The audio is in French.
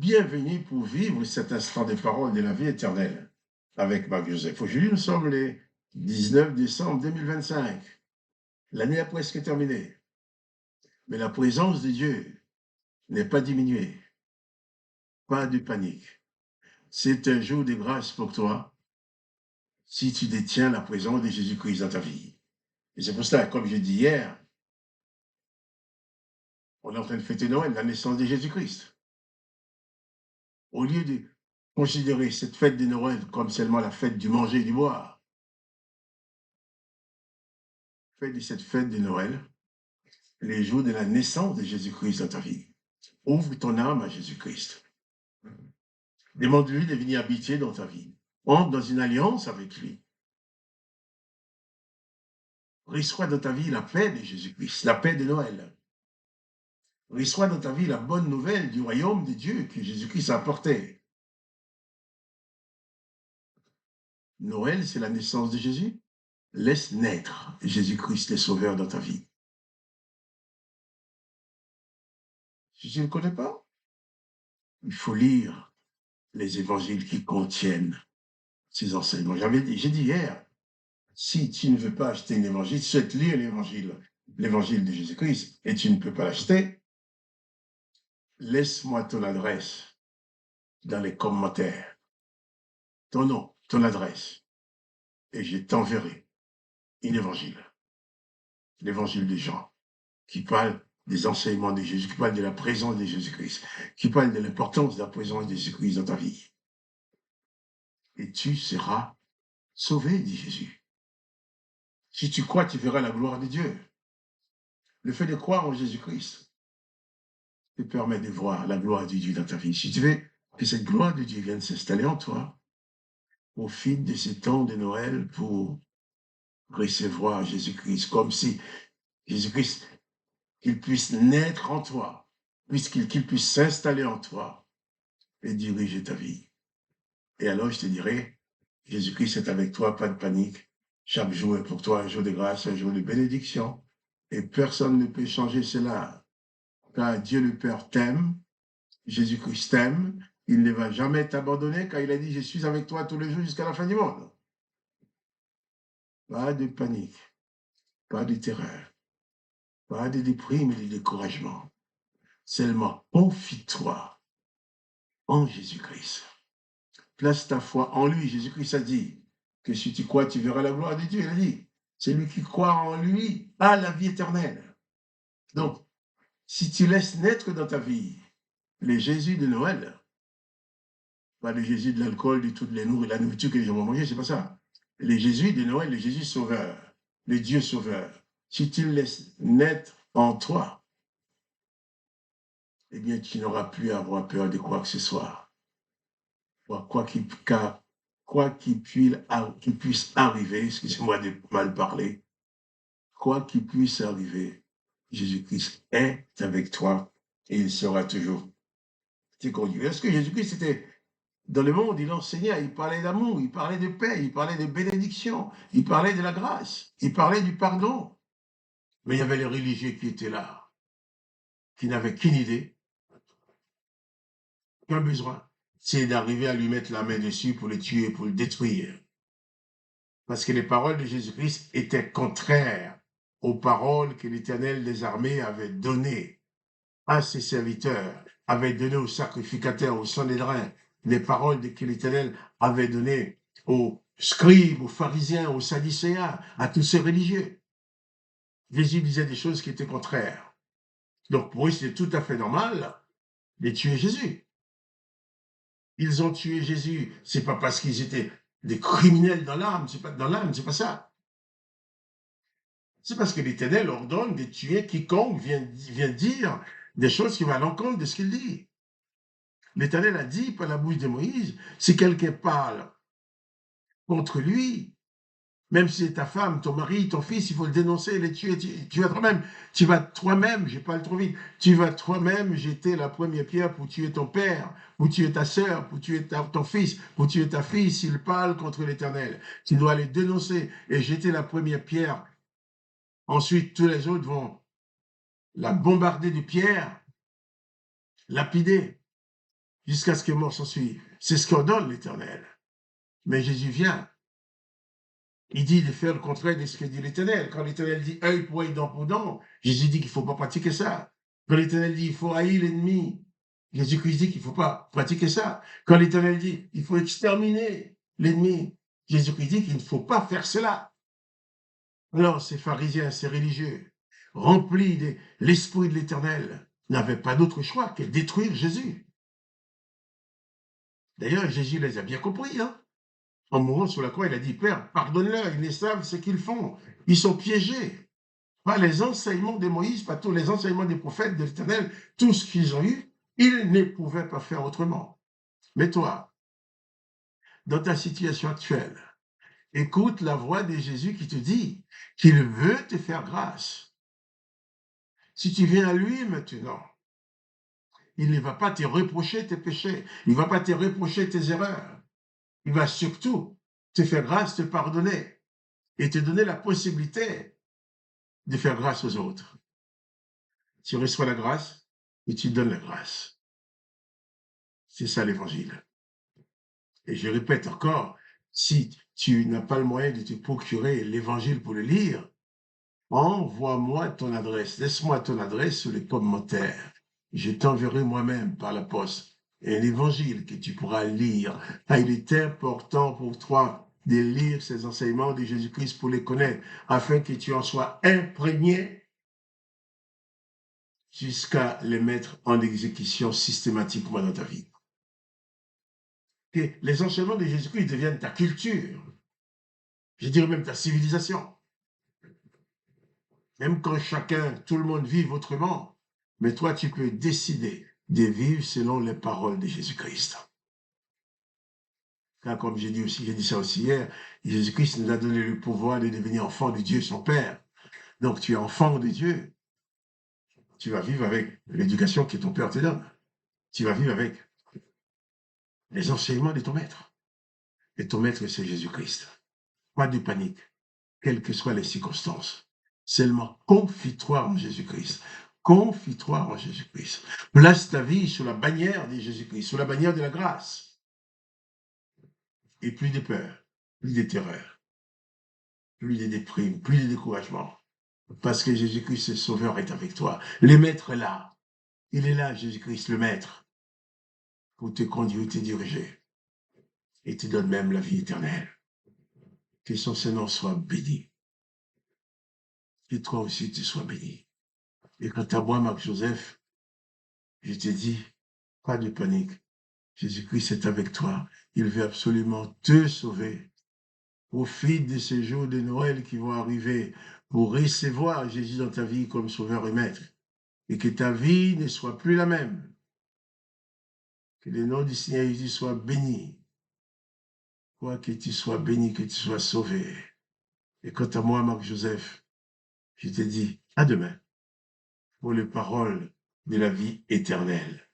bienvenue pour vivre cet instant des paroles de la vie éternelle avec Marc Joseph. Aujourd'hui, nous sommes le 19 décembre 2025. L'année est presque terminée, mais la présence de Dieu n'est pas diminuée. Pas de panique. C'est un jour de grâce pour toi si tu détiens la présence de Jésus-Christ dans ta vie. Et c'est pour ça, comme je dis hier, on est en train de fêter Noël, la naissance de Jésus-Christ. Au lieu de considérer cette fête de Noël comme seulement la fête du manger et du boire, fais de cette fête de Noël les jours de la naissance de Jésus-Christ dans ta vie. Ouvre ton âme à Jésus-Christ. Demande-lui de venir habiter dans ta vie. Entre dans une alliance avec lui. Reçois dans ta vie la paix de Jésus-Christ, la paix de Noël. Reçois dans ta vie la bonne nouvelle du royaume de Dieu que Jésus-Christ a apporté. Noël, c'est la naissance de Jésus. Laisse naître Jésus-Christ, le Sauveur, dans ta vie. Si tu ne connais pas, il faut lire les évangiles qui contiennent ces enseignements. J'ai dit hier, si tu ne veux pas acheter un évangile, tu souhaites lire l'évangile de Jésus-Christ, et tu ne peux pas l'acheter, laisse-moi ton adresse dans les commentaires, ton nom, ton adresse, et je t'enverrai un évangile, l'évangile de Jean, qui parle des enseignements de Jésus, qui parle de la présence de Jésus-Christ, qui parle de l'importance de la présence de Jésus-Christ dans ta vie. Et tu seras sauvé, dit Jésus. Si tu crois, tu verras la gloire de Dieu. Le fait de croire en Jésus-Christ te permet de voir la gloire de Dieu dans ta vie. Si tu veux que cette gloire de Dieu vienne s'installer en toi, profite de ces temps de Noël pour recevoir Jésus-Christ, comme si Jésus-Christ, qu'il puisse naître en toi, qu'il puisse s'installer en toi et diriger ta vie. Et alors, je te dirai, Jésus-Christ est avec toi, pas de panique. Chaque jour est pour toi un jour de grâce, un jour de bénédiction. Et personne ne peut changer cela. Car Dieu le Père t'aime, Jésus-Christ t'aime, il ne va jamais t'abandonner, car il a dit, je suis avec toi tous les jours jusqu'à la fin du monde. Pas de panique, pas de terreur, pas de déprime et de découragement. Seulement, confie-toi en Jésus-Christ. Place ta foi en lui. Jésus-Christ a dit que si tu crois, tu verras la gloire de Dieu. Il a dit, celui qui croit en lui a la vie éternelle. Donc, si tu laisses naître dans ta vie le Jésus de Noël, pas le Jésus de l'alcool, de toute la nourriture que les gens vont manger, c'est pas ça. Le Jésus de Noël, le Jésus sauveur, le Dieu sauveur, si tu le laisses naître en toi, eh bien, tu n'auras plus à avoir peur de quoi que ce soit. Quoi qu'il puisse arriver, excusez-moi de mal parler, quoi qu'il puisse arriver, Jésus-Christ est avec toi et il sera toujours tes conduits. Est-ce que Jésus-Christ était dans le monde, il enseignait, il parlait d'amour, il parlait de paix, il parlait de bénédiction, il parlait de la grâce, il parlait du pardon. Mais il y avait les religieux qui étaient là, qui n'avaient qu'une idée, qu'un besoin, c'est d'arriver à lui mettre la main dessus pour le tuer, pour le détruire. Parce que les paroles de Jésus-Christ étaient contraires aux paroles que l'Éternel des armées avait données à ses serviteurs, avait données aux sacrificateurs, aux Sanhédrins, les paroles que l'Éternel avait données aux scribes, aux pharisiens, aux sadducéens, à tous ces religieux. Jésus disait des choses qui étaient contraires. Donc pour eux, c'était tout à fait normal de tuer Jésus. Ils ont tué Jésus, c'est pas parce qu'ils étaient des criminels dans l'âme, c'est pas ça. C'est parce que l'Éternel ordonne de tuer quiconque vient dire des choses qui vont à l'encontre de ce qu'il dit. L'Éternel a dit par la bouche de Moïse, si quelqu'un parle contre lui, même si c'est ta femme, ton mari, ton fils, il faut le dénoncer, les tuer. Tu vas toi-même, je parle trop vite, tu vas toi-même jeter la première pierre pour tuer ton père, pour tuer ta sœur, pour tuer ton fils, pour tuer ta fille, s'il parle contre l'Éternel. Tu dois les dénoncer et jeter la première pierre. Ensuite, tous les autres vont la bombarder de pierres, lapider, jusqu'à ce que mort s'ensuive. C'est ce qu'ordonne l'Éternel. Mais Jésus vient. Il dit de faire le contraire de ce que dit l'Éternel. Quand l'Éternel dit œil pour œil, dent pour dent, Jésus dit qu'il ne faut pas pratiquer ça. Quand l'Éternel dit il faut haïr l'ennemi, Jésus-Christ dit qu'il ne faut pas pratiquer ça. Quand l'Éternel dit il faut exterminer l'ennemi, Jésus-Christ dit qu'il ne faut pas faire cela. Alors, ces pharisiens, ces religieux, remplis de l'esprit de l'Éternel, n'avaient pas d'autre choix que détruire Jésus. D'ailleurs, Jésus les a bien compris, hein. En mourant sur la croix, il a dit, Père, pardonne-leur, ils ne savent ce qu'ils font. Ils sont piégés par les enseignements de Moïse, par tous les enseignements des prophètes de l'Éternel, tout ce qu'ils ont eu, ils ne pouvaient pas faire autrement. Mais toi, dans ta situation actuelle, écoute la voix de Jésus qui te dit qu'il veut te faire grâce. Si tu viens à lui maintenant, il ne va pas te reprocher tes péchés, il ne va pas te reprocher tes erreurs. Il va surtout te faire grâce, te pardonner et te donner la possibilité de faire grâce aux autres. Tu reçois la grâce et tu donnes la grâce. C'est ça l'évangile. Et je répète encore, si tu n'as pas le moyen de te procurer l'évangile pour le lire, envoie-moi ton adresse, laisse-moi ton adresse sur les commentaires. Je t'enverrai moi-même par la poste un évangile que tu pourras lire. Il est important pour toi de lire ces enseignements de Jésus-Christ pour les connaître, afin que tu en sois imprégné jusqu'à les mettre en exécution systématiquement dans ta vie. Que les enseignements de Jésus-Christ deviennent ta culture, je dirais même ta civilisation. Même quand tout le monde vit autrement, mais toi, tu peux décider de vivre selon les paroles de Jésus-Christ. Car comme j'ai dit ça aussi hier, Jésus-Christ nous a donné le pouvoir de devenir enfant de Dieu, son Père. Donc tu es enfant de Dieu. Tu vas vivre avec l'éducation que ton Père te donne. Tu vas vivre avec les enseignements de ton Maître. Et ton Maître, c'est Jésus-Christ. Pas de panique, quelles que soient les circonstances. Seulement confie-toi en Jésus-Christ. Confie-toi en Jésus-Christ. Place ta vie sous la bannière de Jésus-Christ, sous la bannière de la grâce. Et plus de peur, plus de terreur, plus de déprime, plus de découragement. Parce que Jésus-Christ, le Sauveur, est avec toi. Le Maître est là. Il est là, Jésus-Christ, le Maître, pour te conduire, te diriger. Et te donne même la vie éternelle. Que son Seigneur soit béni. Que toi aussi, tu sois béni. Et quant à moi, Marc-Joseph, je te dis, pas de panique. Jésus-Christ est avec toi. Il veut absolument te sauver. Profite de ces jours de Noël qui vont arriver pour recevoir Jésus dans ta vie comme sauveur et maître. Et que ta vie ne soit plus la même. Que le nom du Seigneur Jésus soit béni. Quoi que tu sois béni, que tu sois sauvé. Et quant à moi, Marc-Joseph, je te dis à demain pour les paroles de la vie éternelle.